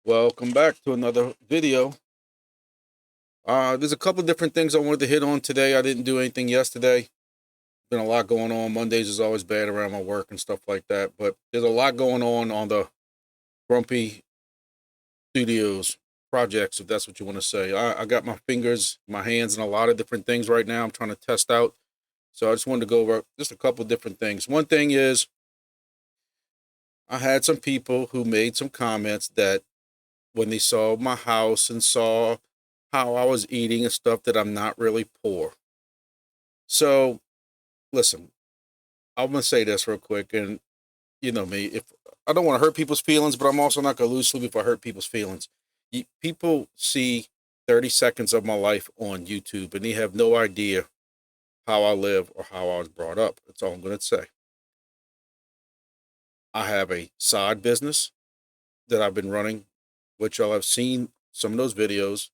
Welcome back to another video. There's a couple of different things I wanted to hit on today. I didn't do anything yesterday. Been a lot going on. Mondays is always bad around my work and stuff like that. But there's a lot going on the Grumpy Studios projects, if that's what you want to say. I got my fingers, my hands in a lot of different things right now. I'm trying to test out. So I just wanted to go over just a couple of different things. One thing is I had some people who made some comments that when they saw my house and saw how I was eating and stuff, that I'm not really poor. So listen, I'm gonna say this real quick, and you know me, if I don't want to hurt people's feelings, but I'm also not gonna lose sleep if I hurt people's feelings. People see 30 seconds of my life on YouTube, and they have no idea how I live or how I was brought up. That's all I'm gonna say. I have a side business that I've been running, which y'all have seen some of those videos.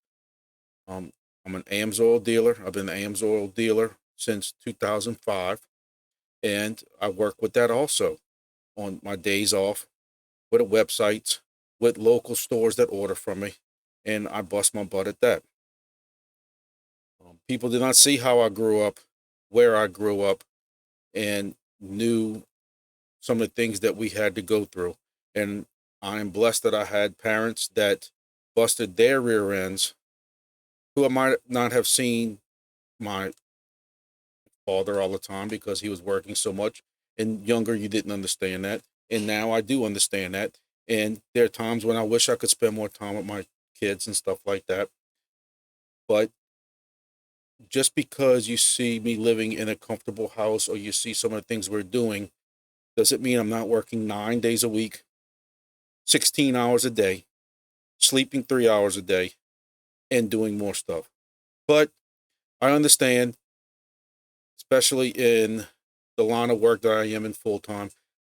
I'm an AMSOIL dealer. I've been an AMSOIL dealer since 2005, and I work with that also on my days off with a website, with local stores that order from me, and I bust my butt at that. People did not see how I grew up, where I grew up, and knew some of the things that we had to go through. And I am blessed that I had parents that busted their rear ends, who I might not have seen my father all the time because he was working so much. And younger, you didn't understand that. And now I do understand that. And there are times when I wish I could spend more time with my kids and stuff like that. But just because you see me living in a comfortable house or you see some of the things we're doing, doesn't mean I'm not working 9 days a week, 16 hours a day, sleeping 3 hours a day, and doing more stuff. But I understand, especially in the line of work that I am in full time,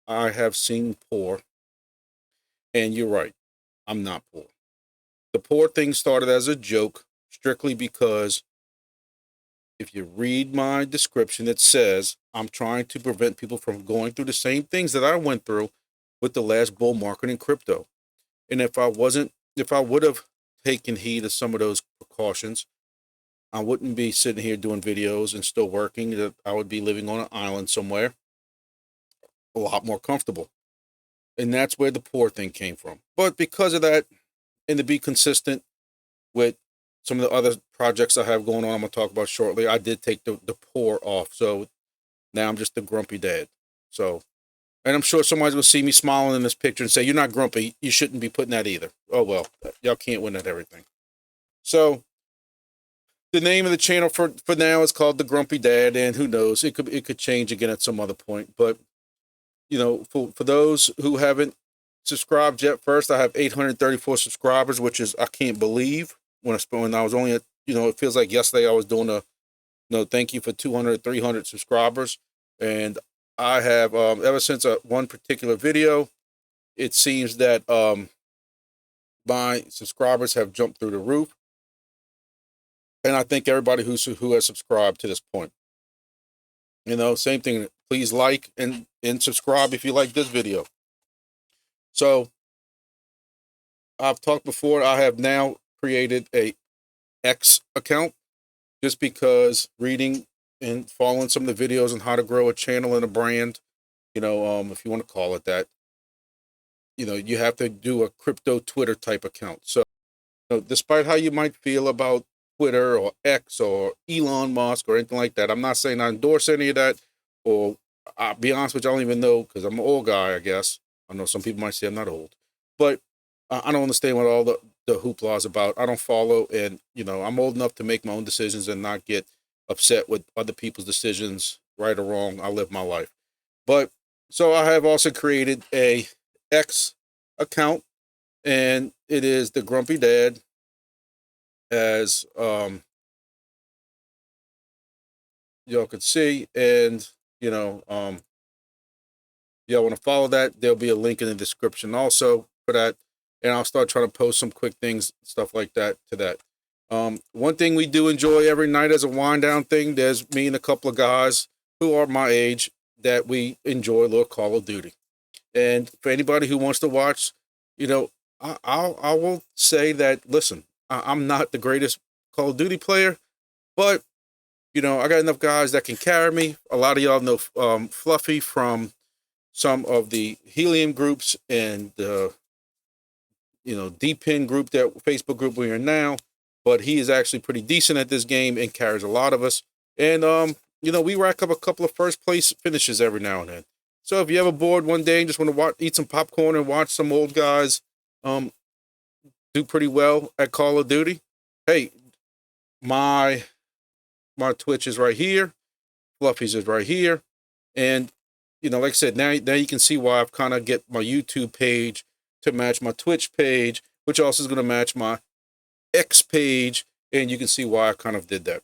I have seen poor. And you're right, I'm not poor. The poor thing started as a joke, strictly because if you read my description, it says I'm trying to prevent people from going through the same things that I went through with the last bull market in crypto. And if I would have taken heed of some of those precautions, I wouldn't be sitting here doing videos and still working. I would be living on an island somewhere, a lot more comfortable. And that's where the poor thing came from. But because of that, and to be consistent with some of the other projects I have going on, I'm going to talk about shortly, I did take the poor off. So now I'm just the grumpy dad. So, and I'm sure somebody's going to see me smiling in this picture and say, "You're not grumpy. You shouldn't be putting that either." Oh, well, y'all can't win at everything. So the name of the channel for now is called The Grumpy Dad, and who knows, it could change again at some other point. But you know, for those who haven't subscribed yet, first, I have 834 subscribers, which is, I can't believe. When I was only at, it feels like yesterday I was doing thank you for 200, 300 subscribers. And I have, ever since one particular video, it seems that my subscribers have jumped through the roof. And I thank everybody who has subscribed to this point. Same thing. Please like and subscribe if you like this video. So I've talked before, I have now created a X account just because and following some of the videos on how to grow a channel and a brand, if you want to call it that, you have to do a crypto Twitter type account. So, despite how you might feel about Twitter or X or Elon Musk or anything like that, I'm not saying I endorse any of that, or I'll be honest with you, I don't even know, because I'm an old guy, I guess. I know some people might say I'm not old, but I don't understand what all the hoopla is about. I don't follow, and I'm old enough to make my own decisions and not get upset with other people's decisions, right or wrong. I live my life. But so I have also created a X account, and it is the Grumpy Dad, as y'all can see. And y'all want to follow that, there'll be a link in the description also for that. And I'll start trying to post some quick things, stuff like that, to that. One thing we do enjoy every night as a wind down thing, there's me and a couple of guys who are my age that we enjoy a little Call of Duty. And for anybody who wants to watch, I will say that, listen, I'm not the greatest Call of Duty player, but I got enough guys that can carry me. A lot of y'all know Fluffy from some of the Helium groups and the DePIN group, that Facebook group we are now. But he is actually pretty decent at this game and carries a lot of us. And we rack up a couple of first place finishes every now and then. So if you ever bored one day and just want to eat some popcorn and watch some old guys do pretty well at Call of Duty, hey, my Twitch is right here. Fluffy's is right here. And like I said, now you can see why I've kind of get my YouTube page to match my Twitch page, which also is going to match my X page, and you can see why I kind of did that.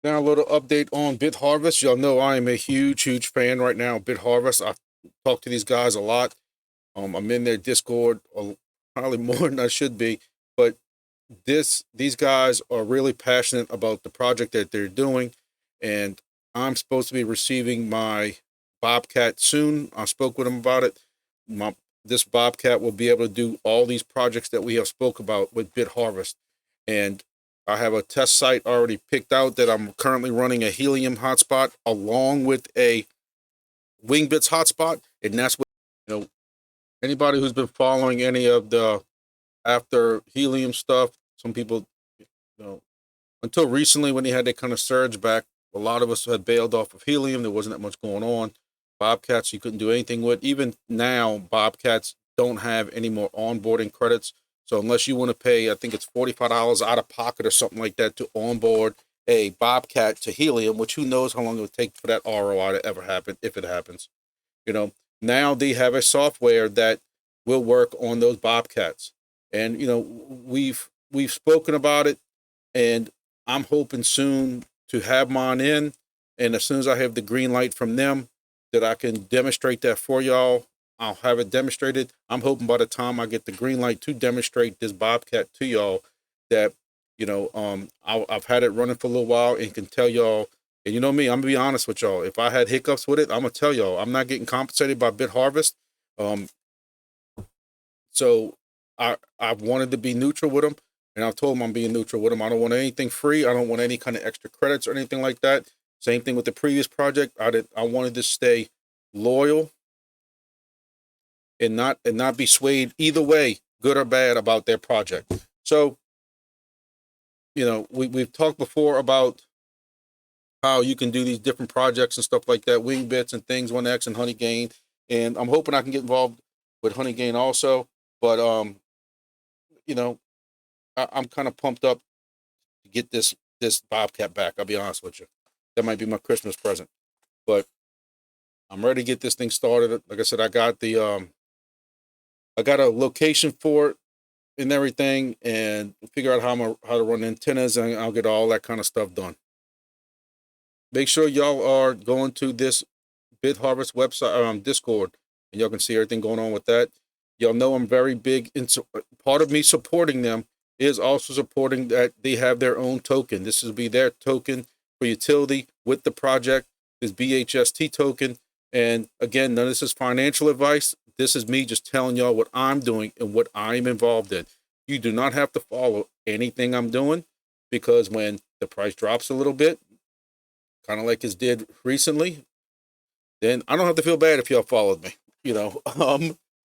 Now a little update on BitHarvest. Y'all know I am a huge fan right now of BitHarvest. I talk to these guys a lot. I'm in their Discord probably more than I should be, but these guys are really passionate about the project that they're doing, and I'm supposed to be receiving my Bobcat soon. I spoke with them about it. This Bobcat will be able to do all these projects that we have spoke about with BitHarvest, and I have a test site already picked out that I'm currently running a Helium hotspot along with a Wingbits hotspot, and that's what anybody who's been following any of the after Helium stuff. Some people, until recently when they had that kind of surge back, a lot of us had bailed off of Helium. There wasn't that much going on. Bobcats you couldn't do anything with. Even now, Bobcats don't have any more onboarding credits. So unless you want to pay, I think it's $45 out of pocket or something like that to onboard a Bobcat to Helium, which who knows how long it would take for that ROI to ever happen, if it happens. Now they have a software that will work on those Bobcats. And, we've spoken about it, and I'm hoping soon to have mine in. And as soon as I have the green light from them that I can demonstrate that for y'all, I'll have it demonstrated. I'm hoping by the time I get the green light to demonstrate this Bobcat to y'all that, I've had it running for a little while and can tell y'all. And you know me, I'm gonna be honest with y'all. If I had hiccups with it, I'm gonna tell y'all I'm not getting compensated by BitHarvest. So I've wanted to be neutral with them, and I've told them I'm being neutral with them. I don't want anything free. I don't want any kind of extra credits or anything like that. Same thing with the previous project. I wanted to stay loyal and not be swayed either way, good or bad, about their project. So, we've talked before about how you can do these different projects and stuff like that, Wingbits and things, 1X and Honey Gain, and I'm hoping I can get involved with Honey Gain also. But I'm kind of pumped up to get this Bobcat back. I'll be honest with you. That might be my Christmas present. But I'm ready to get this thing started. Like I said, I got I got a location for it and everything, and figure out how to run antennas, and I'll get all that kind of stuff done. Make sure y'all are going to this BitHarvest website, Discord, and y'all can see everything going on with that. Y'all know I'm very big into part of me supporting them is also supporting that they have their own token. This will be their token for utility with the project, this BHST token. And again, none of this is financial advice. This is me just telling y'all what I'm doing and what I'm involved in. You do not have to follow anything I'm doing, because when the price drops a little bit, kind of like it did recently, then I don't have to feel bad if y'all followed me,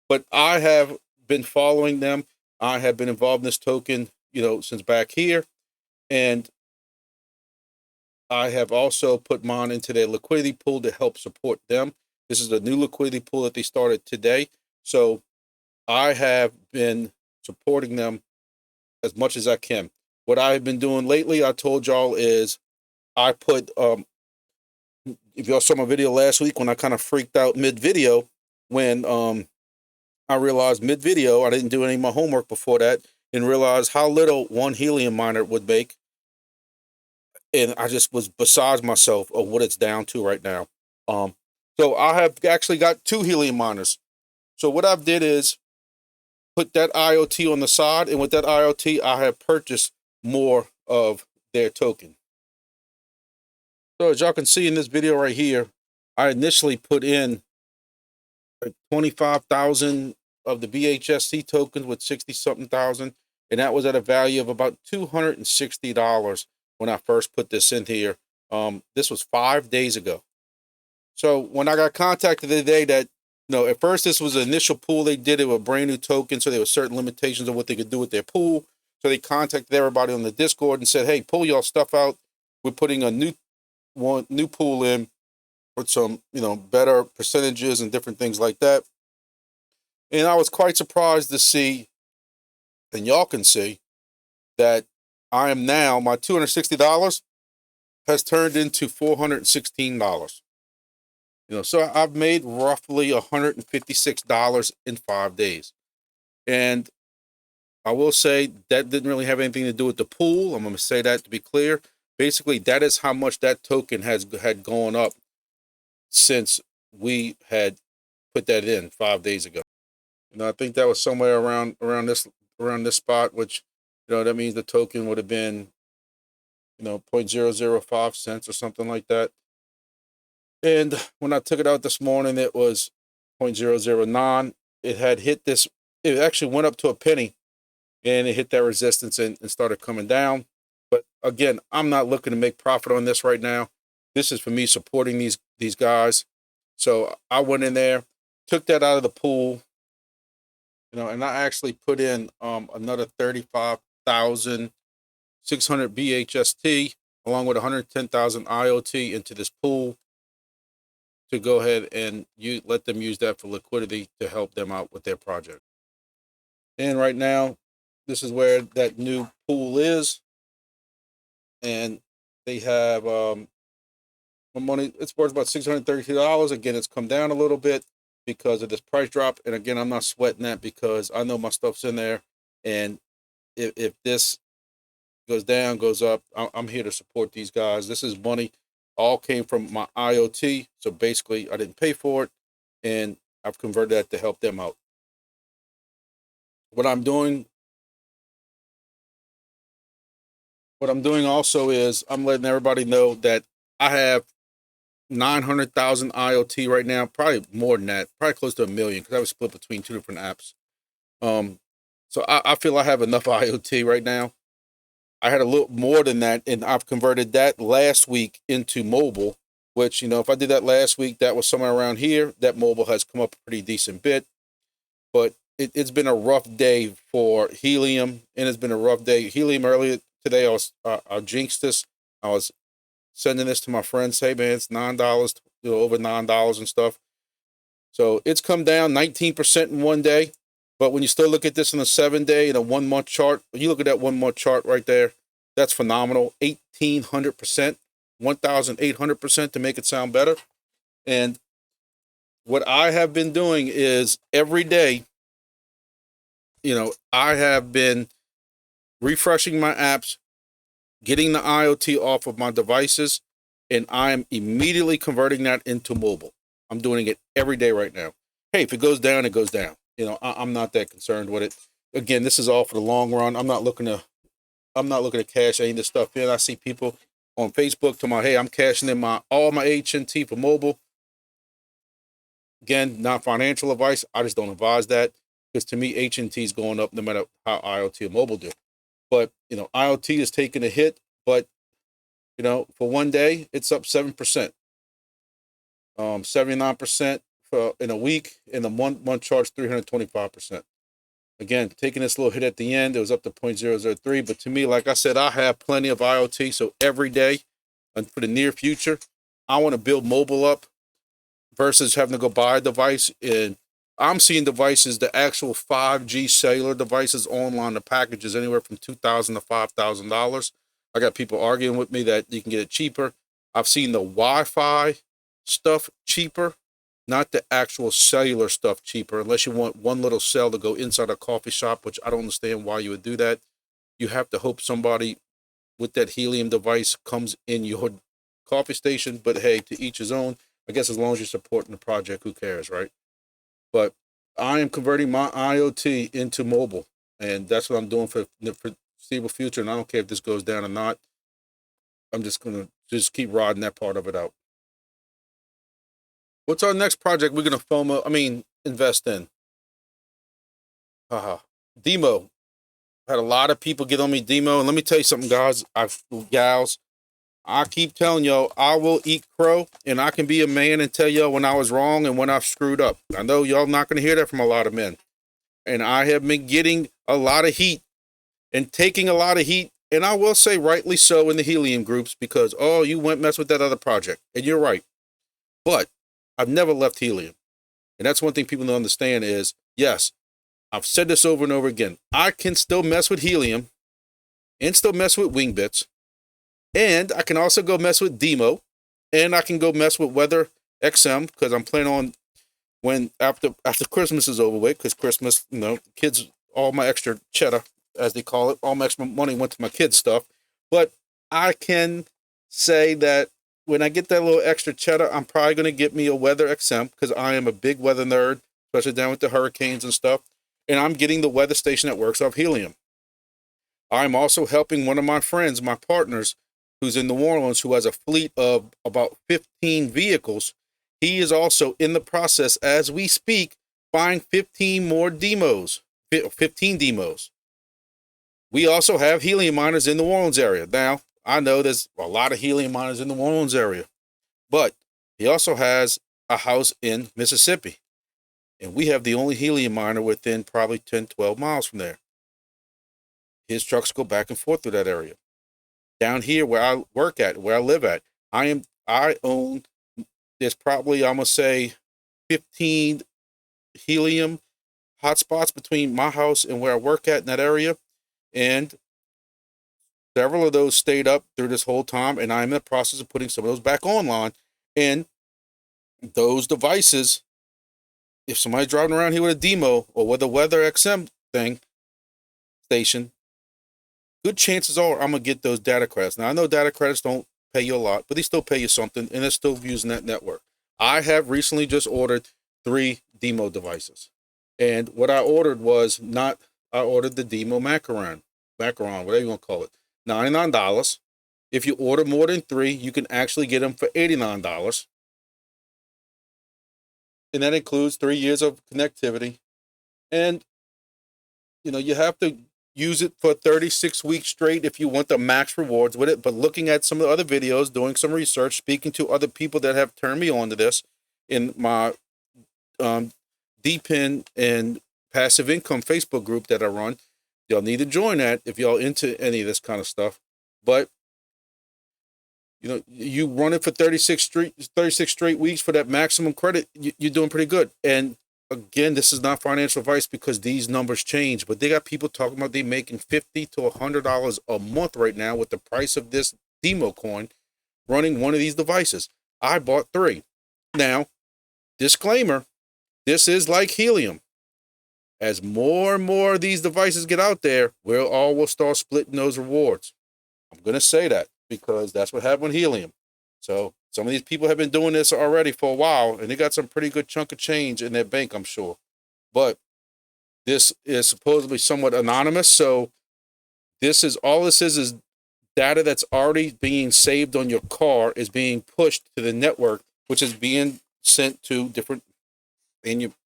but I have been following them. I have been involved in this token, since back here, and I have also put mine into their liquidity pool to help support them. This is a new liquidity pool that they started today, so I have been supporting them as much as I can. What I've been doing lately, I told y'all, is I put if y'all saw my video last week when I kind of freaked out mid-video, when I realized mid-video I didn't do any of my homework before that, and realized how little one Helium miner would make, and I just was beside myself of what it's down to right now. So I have actually got 2 Helium miners. So what I've did is put that IOT on the side, and with that IOT I have purchased more of their token. So as y'all can see in this video right here, I initially put in like 25,000 of the BHST tokens with 60 something thousand, and that was at a value of about $260 when I first put this in here. This was 5 days ago. So when I got contacted today that, at first this was the initial pool they did, it with a brand new token, so there were certain limitations of what they could do with their pool. So they contacted everybody on the Discord and said, hey, pull y'all stuff out. We're putting a new pool in with some, better percentages and different things like that. And I was quite surprised to see, and y'all can see, that I am now, my $260 has turned into $416. So I've made roughly $156 in 5 days. And I will say that didn't really have anything to do with the pool. I'm going to say that to be clear. Basically, that is how much that token had gone up since we had put that in 5 days ago. I think that was somewhere around this spot, which, that means the token would have been, 0.005 cents or something like that. And when I took it out this morning, it was 0.009. It had hit this, it actually went up to a penny, and it hit that resistance and started coming down. But again, I'm not looking to make profit on this right now. This is for me supporting these guys. So I went in there, took that out of the pool, and I actually put in another 35,600 BHST along with 110,000 IOT into this pool to go ahead and let them use that for liquidity to help them out with their project. And right now, this is where that new pool is, and they have money. It's worth about $632. Again, it's come down a little bit because of this price drop. And again, I'm not sweating that because I know my stuff's in there. And if this goes down, goes up, I'm here to support these guys. This is money all came from my IOT. So basically, I didn't pay for it, and I've converted that to help them out. What I'm doing also is I'm letting everybody know that I have 900,000 IOT right now, probably more than that, probably close to 1 million because I was split between two different apps. So I feel I have enough IOT right now. I had a little more than that, and I've converted that last week into mobile, which, if I did that last week, that was somewhere around here. That mobile has come up a pretty decent bit, but it's been a rough day for Helium, and it's been a rough day. Helium earlier today, I jinxed this. I was sending this to my friends. Hey, man, it's $9, over $9 and stuff. So it's come down 19% in one day. But when you still look at this in a 7-day and a 1 month chart, when you look at that 1 month chart right there, that's phenomenal. 1,800%, 1,800% to make it sound better. And what I have been doing is every day, I have been refreshing my apps, getting the IoT off of my devices, and I'm immediately converting that into mobile. I'm doing it every day right now. Hey, if it goes down, it goes down. I'm not that concerned with it. Again, this is all for the long run. I'm not looking to cash any of this stuff in. I see people on Facebook talking about, hey, I'm cashing in all my HNT for mobile. Again, not financial advice. I just don't advise that because to me, HNT is going up no matter how IoT and mobile do. But, IoT is taking a hit, but, for one day, it's up 7%. 79% in a week, and the 1 month charge 325%. Again, taking this little hit at the end, it was up to 0.003. But to me, like I said, I have plenty of IoT. So every day and for the near future, I want to build mobile up versus having to go buy a device. And I'm seeing devices, the actual 5G cellular devices online, the package is anywhere from $2,000 to $5,000. I got people arguing with me that you can get it cheaper. I've seen the Wi-Fi stuff cheaper, not the actual cellular stuff cheaper, unless you want one little cell to go inside a coffee shop, which I don't understand why you would do that. You have to hope somebody with that Helium device comes in your coffee station, but hey, to each his own. I guess as long as you're supporting the project, who cares, right? But I am converting my IoT into mobile, and that's what I'm doing for the foreseeable future, and I don't care if this goes down or not. I'm just going to keep riding that part of it out. What's our next project we're going to invest in? Demo. Had a lot of people get on me, Demo. And let me tell you something, guys, gals. I keep telling y'all, I will eat crow, and I can be a man and tell y'all when I was wrong and when I've screwed up. I know y'all not going to hear that from a lot of men. And I have been getting a lot of heat and taking a lot of heat. And I will say rightly so in the Helium groups because, oh, you went mess with that other project. And you're right. But I've never left Helium. And that's one thing people don't understand is, yes, I've said this over and over again. I can still mess with Helium and still mess with Wingbits. And I can also go mess with DIMO. And I can go mess with Weather XM because I'm planning on when after Christmas is over with, because Christmas, kids, all my extra cheddar, as they call it, all my extra money went to my kids' stuff. But I can say that when I get that little extra cheddar, I'm probably going to get me a Weather XM because I am a big weather nerd, especially down with the hurricanes and stuff. And I'm getting the weather station that works off Helium. I'm also helping one of my friends, my partners, who's in New Orleans, who has a fleet of about 15 vehicles. He is also in the process, as we speak, buying 15 more demos, 15 demos. We also have helium miners in the New Orleans area. Now, I know there's a lot of helium miners in the New Orleans area, but he also has a house in Mississippi. And we have the only helium miner within probably 10, 12 miles from there. His trucks go back and forth through that area. Down here where I work at, where I live at, I own, there's probably, I'm going to say, 15 helium hotspots between my house and where I work at in that area. And several of those stayed up through this whole time. And I'm in the process of putting some of those back online. And those devices, if somebody's driving around here with a Demo or with a Weather XM station, good chances are I'm going to get those data credits. Now, I know data credits don't pay you a lot, but they still pay you something, and they're still using that network. I have recently just ordered 3 Demo devices. And what I ordered was I ordered the Demo macaron, whatever you want to call it, $99. If you order more than 3, you can actually get them for $89. And that includes 3 years of connectivity. And, you have to use it for 36 weeks straight if you want the max rewards with it. But looking at some of the other videos, doing some research, speaking to other people that have turned me on to this in my DePIN and passive income Facebook group that I run, y'all need to join that if y'all into any of this kind of stuff. But you run it for 36 straight weeks for that maximum credit, you're doing pretty good. And again, this is not financial advice because these numbers change, but they got people talking about they making $50 to $100 a month right now with the price of this Democoin running one of these devices. I bought 3. Now, disclaimer, this is like Helium. As more and more of these devices get out there, we'll start splitting those rewards. I'm going to say that because that's what happened with Helium. So some of these people have been doing this already for a while, and they got some pretty good chunk of change in their bank, I'm sure. But this is supposedly somewhat anonymous, so this is data that's already being saved on your car is being pushed to the network, which is being sent to different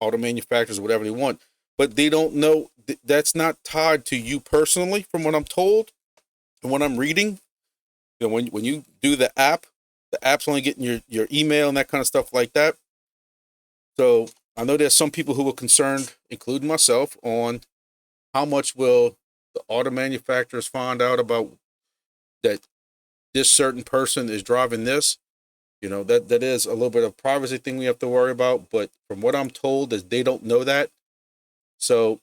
auto manufacturers, whatever they want. But they don't know that's not tied to you personally, from what I'm told and what I'm reading. When you do the app's only getting your email and that kind of stuff like that. So I know there's some people who are concerned, including myself, on how much will the auto manufacturers find out about that this certain person is driving this. That is a little bit of a privacy thing we have to worry about. But from what I'm told is they don't know that. So,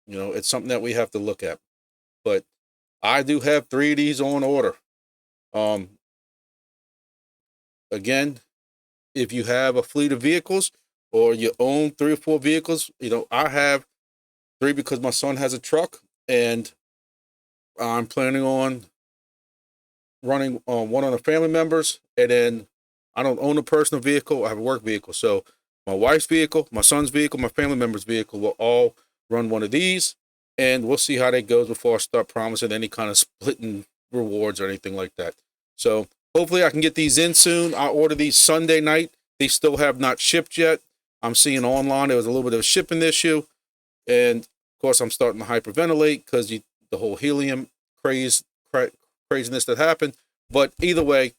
it's something that we have to look at. But I do have 3 of these on order. Again, if you have a fleet of vehicles or you own 3 or 4 vehicles, I have 3 because my son has a truck, and I'm planning on running one on the family members. And then I don't own a personal vehicle. I have a work vehicle. So my wife's vehicle, my son's vehicle, my family member's vehicle will all run one of these. And we'll see how that goes before I start promising any kind of splitting rewards or anything like that. So hopefully I can get these in soon. I ordered these Sunday night. They still have not shipped yet. I'm seeing online there was a little bit of a shipping issue. And of course, I'm starting to hyperventilate because the whole helium craziness that happened. But either way,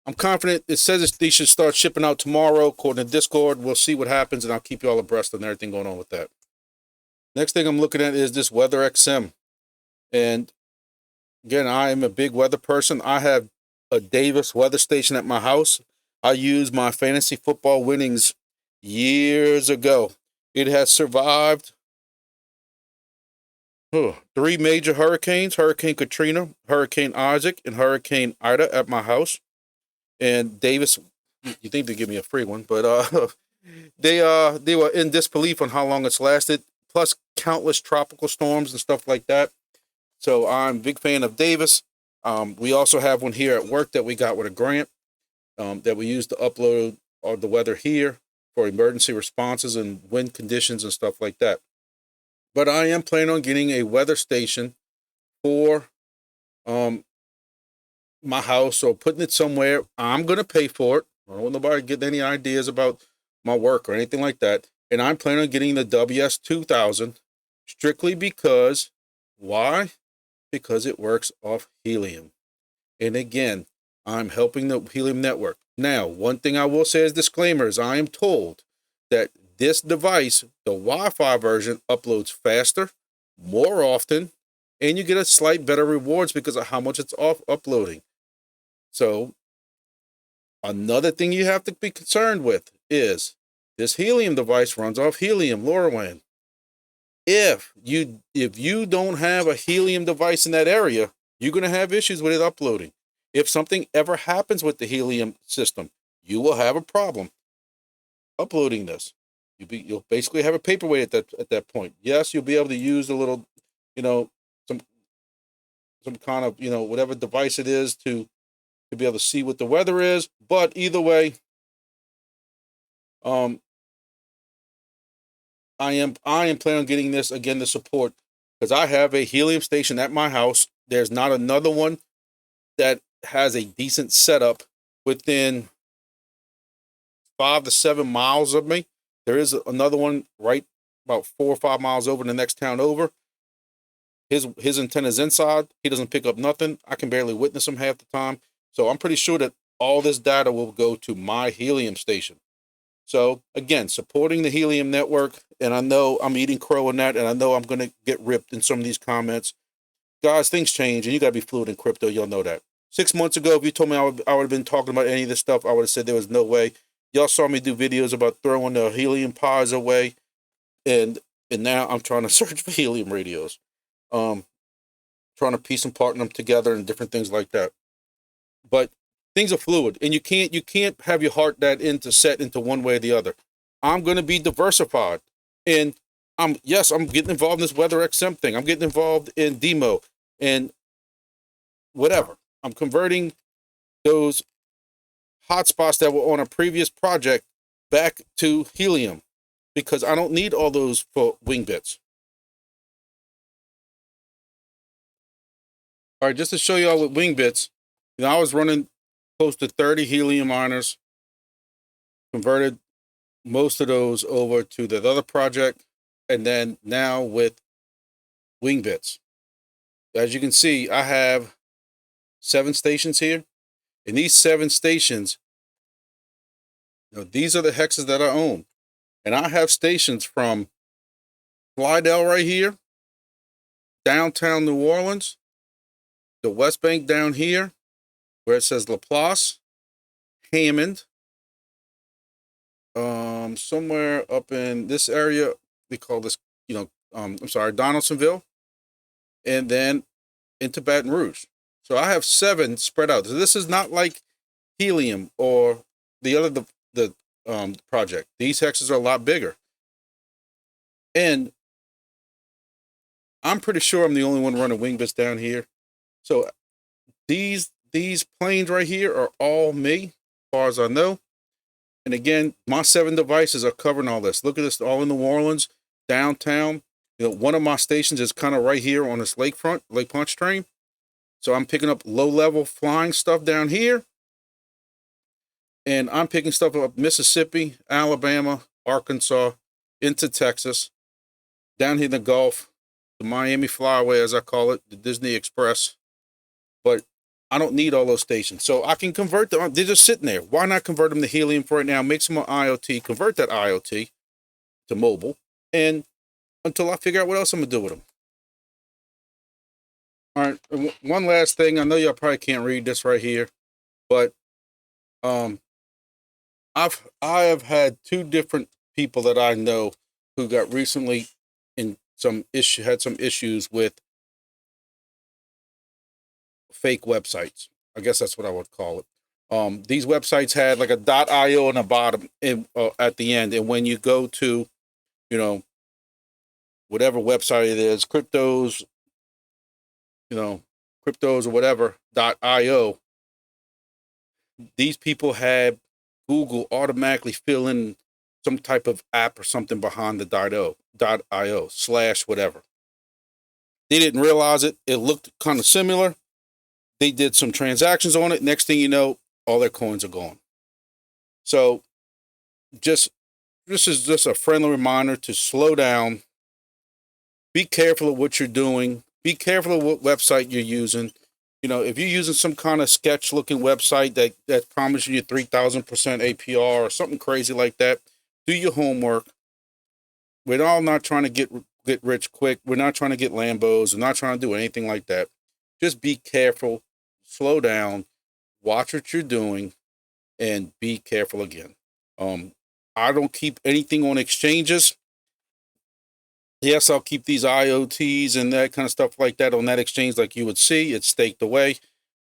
I'm confident. It says they should start shipping out tomorrow, according to Discord. We'll see what happens, and I'll keep you all abreast on everything going on with that. Next thing I'm looking at is this Weather XM. And again, I am a big weather person. I have a Davis weather station at my house. I used my fantasy football winnings years ago. It has survived 3 major hurricanes: Hurricane Katrina, Hurricane Isaac, and Hurricane Ida at my house. And Davis, you think they give me a free one, but they were in disbelief on how long it's lasted, plus countless tropical storms and stuff like that. So I'm a big fan of Davis. We also have one here at work that we got with a grant that we use to upload the weather here for emergency responses and wind conditions and stuff like that. But I am planning on getting a weather station for my house, or putting it somewhere. I'm going to pay for it. I don't want nobody getting any ideas about my work or anything like that. And I'm planning on getting the WS2000 strictly because, why? Because it works off helium. And again, I'm helping the helium network. Now, one thing I will say as disclaimers, I am told that this device, the Wi-Fi version, uploads faster, more often, and you get a slight better rewards because of how much it's uploading. So another thing you have to be concerned with is this helium device runs off helium, LoRaWAN. If you don't have a helium device in that area, you're going to have issues with it uploading. If something ever happens with the helium system, you will have a problem uploading this. You'll basically have a paperweight at that point. Yes, you'll be able to use a little, some kind of, whatever device it is to be able to see what the weather is. But either way, I am planning on getting this again to support, because I have a helium station at my house. There's not another one that has a decent setup within 5 to 7 miles of me. There is another one right about 4 or 5 miles over in the next town over. His antenna's inside. He doesn't pick up nothing. I can barely witness him half the time. So I'm pretty sure that all this data will go to my helium station. So again, supporting the helium network. And I know I'm eating crow in that, and I know I'm going to get ripped in some of these comments. Guys, things change, and you got to be fluid in crypto. Y'all know that. 6 months ago, if you told me I would have been talking about any of this stuff, I would have said there was no way. Y'all saw me do videos about throwing the helium pods away, and now I'm trying to search for helium radios, trying to piece and partner them together and different things like that. But things are fluid, and you can't have your heart set into one way or the other. I'm going to be diversified, and I'm getting involved in this Weather XM thing. I'm getting involved in DIMO and whatever. I'm converting those hotspots that were on a previous project back to helium, because I don't need all those for Wingbits. All right, just to show y'all with Wingbits, I was running close to 30 helium miners, converted most of those over to the other project, and then now with Wingbits. As you can see, I have 7 stations here, and these 7 stations, these are the hexes that I own. And I have stations from Slidell right here, downtown New Orleans, the West Bank down here, where it says Laplace, Hammond, somewhere up in this area, we call this, Donaldsonville, and then into Baton Rouge. So I have 7 spread out. So this is not like helium or the other the project. These hexes are a lot bigger, and I'm pretty sure I'm the only one running Wingbits down here. So these planes right here are all me, as far as I know. And again, my 7 devices are covering all this. Look at this, all in New Orleans, downtown. One of my stations is kind of right here on this lakefront, Lake Pontchartrain. So I'm picking up low-level flying stuff down here. And I'm picking stuff up Mississippi, Alabama, Arkansas, into Texas. down here in the Gulf, the Miami Flyaway, as I call it, the Disney Express. But I don't need all those stations. So I can convert them. They're just sitting there. Why not convert them to Helium for right now? Make some IoT, convert that IoT to mobile, and until I figure out what else I'm going to do with them. All right, one last thing. I know y'all probably can't read this right here, but I have had two different people that I know who got recently in had some issues with fake websites. I guess that's what I would call it. These websites had like a .io on the bottom and at the end, and when you go to, whatever website it is, cryptos or whatever .io, these people had Google automatically fill in some type of app or something behind the .io / whatever. They didn't realize it. It looked kind of similar. They did some transactions on it. Next thing you know, all their coins are gone. So this is just a friendly reminder to slow down. Be careful of what you're doing. Be careful of what website you're using. If you're using some kind of sketch-looking website that promises you 3,000% APR or something crazy like that, do your homework. We're all not trying to get rich quick. We're not trying to get Lambos. We're not trying to do anything like that. Just be careful. Slow down. Watch what you're doing, and be careful again. I don't keep anything on exchanges. Yes, I'll keep these IOTs and that kind of stuff like that on that exchange like you would see. It's staked away.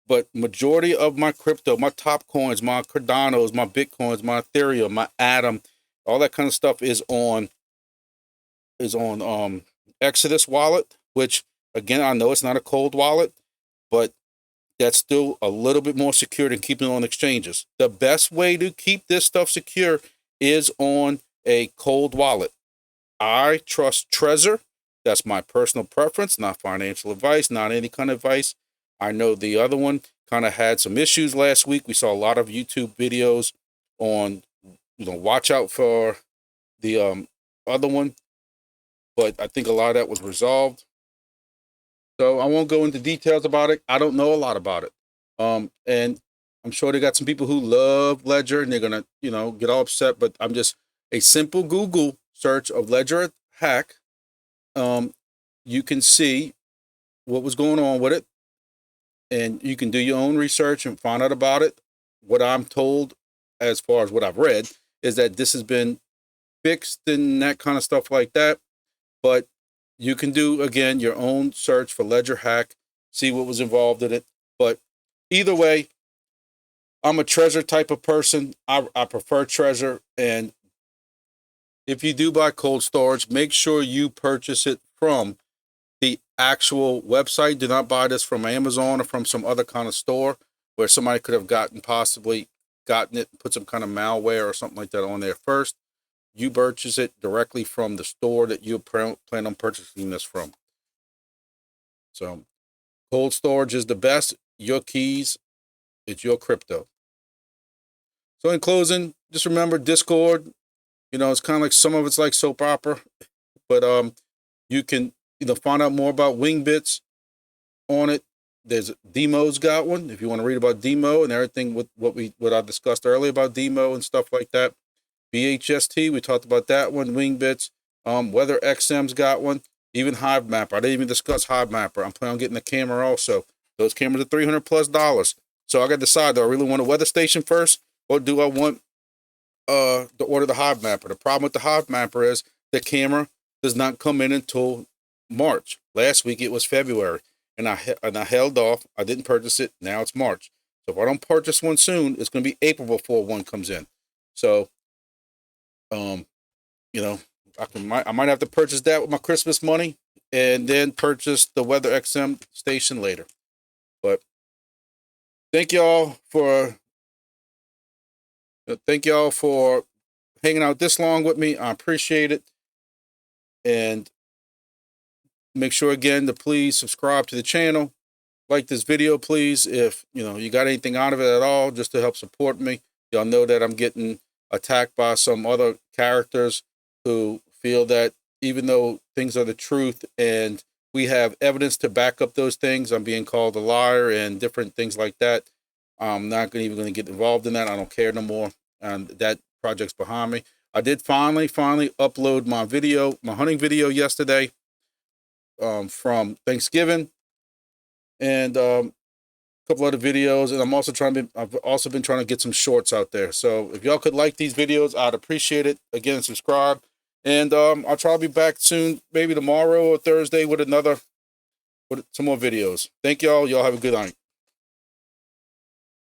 But majority of my crypto, my top coins, my Cardanos, my Bitcoins, my Ethereum, my Atom, all that kind of stuff is on Exodus wallet, which again, I know it's not a cold wallet, but that's still a little bit more secure than keeping it on exchanges. The best way to keep this stuff secure is on a cold wallet. I trust Trezor. That's my personal preference, not financial advice, not any kind of advice. I know the other one kind of had some issues last week. We saw a lot of YouTube videos on, watch out for the other one. But I think a lot of that was resolved. So I won't go into details about it. I don't know a lot about it. And I'm sure they got some people who love Ledger and they're going to, get all upset. But I'm just a simple Google search of Ledger hack. You can see what was going on with it. And you can do your own research and find out about it. What I'm told, as far as what I've read, is that this has been fixed and that kind of stuff like that. But you can do, again, your own search for Ledger hack, see what was involved in it. But either way, I'm a Trezor type of person. I prefer Trezor. And if you do buy cold storage, make sure you purchase it from the actual website. Do not buy this from Amazon or from some other kind of store where somebody could have possibly gotten it, put some kind of malware or something like that on there first. You purchase it directly from the store that you plan on purchasing this from. So cold storage is the best. Your keys, it's your crypto. So in closing, just remember Discord. It's kind of like some of it's like soap opera, but you can find out more about Wingbits on it. There's DIMO's got one if you want to read about DIMO and everything with what I discussed earlier about DIMO and stuff like that. BHST, we talked about that one. Wingbits, Weather XM's got one. Even Hive Mapper. I didn't even discuss Hive Mapper. I'm planning on getting the camera also. Those cameras are $300+. So I got to decide, do I really want a weather station first, or do I want to order the Hive Mapper? The problem with the Hive Mapper is the camera does not come in until March. Last week it was February, and I held off. I didn't purchase it. Now it's March. So if I don't purchase one soon, it's going to be April before one comes in. So, I might have to purchase that with my Christmas money, and then purchase the Weather XM station later. But thank y'all for hanging out this long with me. I appreciate it. And make sure again to please subscribe to the channel. Like this video, please. If you got anything out of it at all, just to help support me. Y'all know that I'm getting attacked by some other characters who feel that even though things are the truth and we have evidence to back up those things, I'm being called a liar and different things like that. I'm not even going to get involved in that. I don't care no more. And that project's behind me. I did finally upload my hunting video yesterday from Thanksgiving, and a couple other videos. And I've also been trying to get some shorts out there. So if y'all could like these videos, I'd appreciate it. Again, subscribe. And I'll try to be back soon, maybe tomorrow or Thursday with some more videos. Thank y'all. Y'all have a good night.